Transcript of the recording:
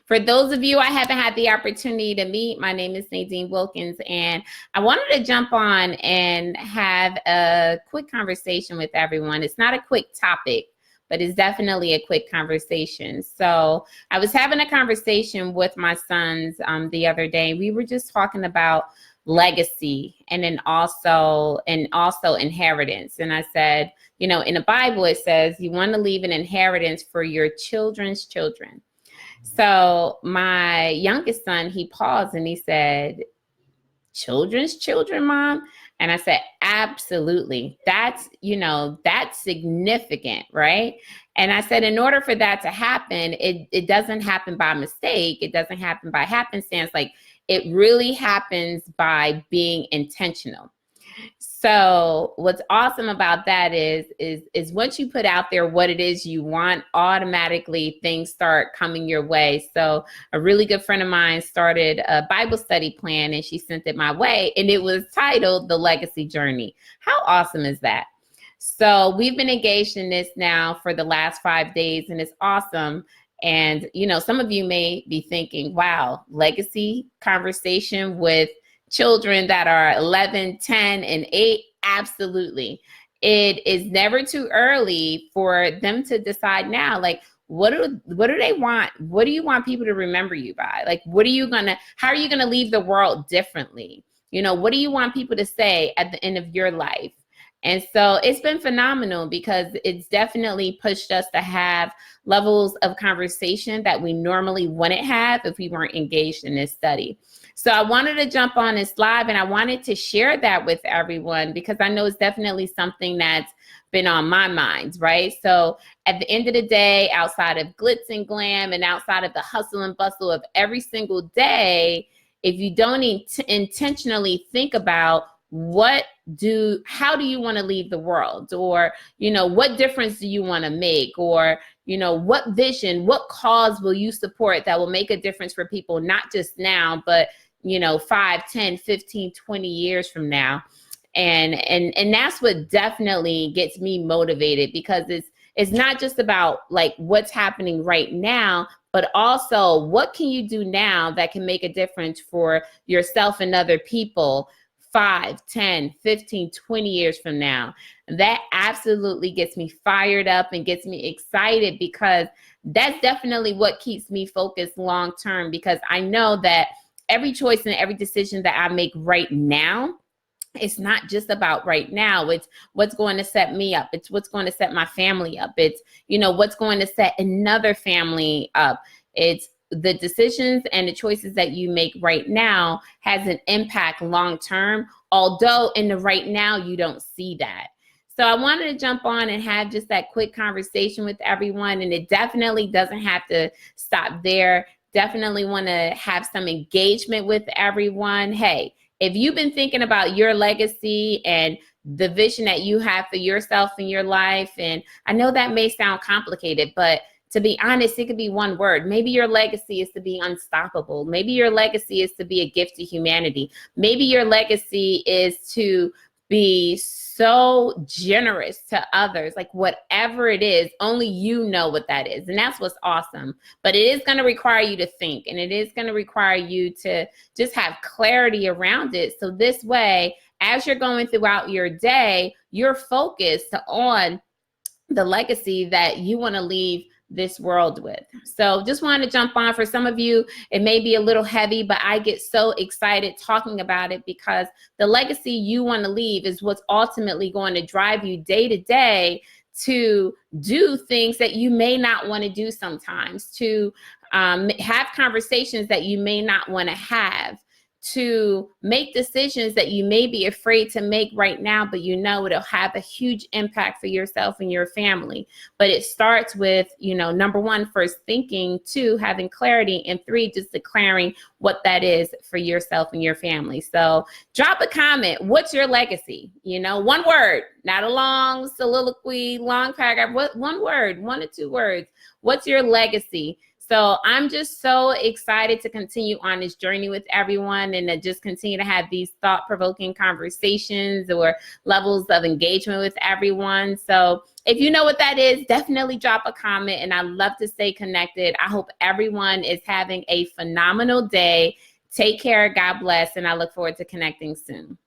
For those of you I haven't had the opportunity to meet, my name is Nadine Wilkins, and I wanted to jump on and have a quick conversation with everyone. It's not a quick topic, but it's definitely a quick conversation. So I was having a conversation with my sons the other day. We were just talking about legacy and then also inheritance. And I said, you know, in the Bible, it says you want to leave an inheritance for your children's children. So my youngest son, he paused and he said, children's children, Mom? And I said, absolutely. That's significant, right? And I said, in order for that to happen, it doesn't happen by mistake. It doesn't happen by happenstance. Like, it really happens by being intentional. So what's awesome about that is once you put out there what it is you want, automatically things start coming your way. So a really good friend of mine started a Bible study plan and she sent it my way, and it was titled The Legacy Journey. How awesome is that? So we've been engaged in this now for the last 5 days, and it's awesome. And, you know, some of you may be thinking, wow, legacy conversation with children that are 11, 10, and 8, absolutely. It is never too early for them to decide now, like, what do they want? What do you want people to remember you by? Like, how are you gonna leave the world differently? You know, what do you want people to say at the end of your life? And so it's been phenomenal because it's definitely pushed us to have levels of conversation that we normally wouldn't have if we weren't engaged in this study. So I wanted to jump on this live and I wanted to share that with everyone because I know it's definitely something that's been on my mind, right? So at the end of the day, outside of glitz and glam and outside of the hustle and bustle of every single day, if you don't intentionally think about how do you want to leave the world, or, you know, what difference do you want to make, or, you know, what vision, what cause will you support that will make a difference for people, not just now, but, you know, 5, 10, 15, 20 years from now. And that's what definitely gets me motivated, because it's not just about like what's happening right now, but also what can you do now that can make a difference for yourself and other people 5, 10, 15, 20 years from now. That absolutely gets me fired up and gets me excited, because that's definitely what keeps me focused long term, because I know that every choice and every decision that I make right now, it's not just about right now. It's what's going to set me up. It's what's going to set my family up. It's, you know, what's going to set another family up. It's the decisions and the choices that you make right now has an impact long term, although in the right now you don't see that. So I wanted to jump on and have just that quick conversation with everyone, and it definitely doesn't have to stop there. Definitely want to have some engagement with everyone. Hey, if you've been thinking about your legacy and the vision that you have for yourself and your life, and I know that may sound complicated, but to be honest, it could be one word. Maybe your legacy is to be unstoppable. Maybe your legacy is to be a gift to humanity. Maybe your legacy is to be so generous to others. Like, whatever it is, only you know what that is. And that's what's awesome. But it is going to require you to think, and it is going to require you to just have clarity around it. So this way, as you're going throughout your day, you're focused on the legacy that you want to leave this world with. So just wanted to jump on. For some of you, it may be a little heavy, but I get so excited talking about it, because the legacy you want to leave is what's ultimately going to drive you day to day to do things that you may not want to do sometimes, to have conversations that you may not want to have, to make decisions that you may be afraid to make right now, but you know it'll have a huge impact for yourself and your family. But it starts with, you know, number 1, first thinking, 2, having clarity, and 3, just declaring what that is for yourself and your family. So drop a comment. What's your legacy? You know, one word, not a long soliloquy, long paragraph. One word, 1 or 2 words. What's your legacy? So I'm just so excited to continue on this journey with everyone and to just continue to have these thought-provoking conversations or levels of engagement with everyone. So if you know what that is, definitely drop a comment, and I'd love to stay connected. I hope everyone is having a phenomenal day. Take care, God bless, and I look forward to connecting soon.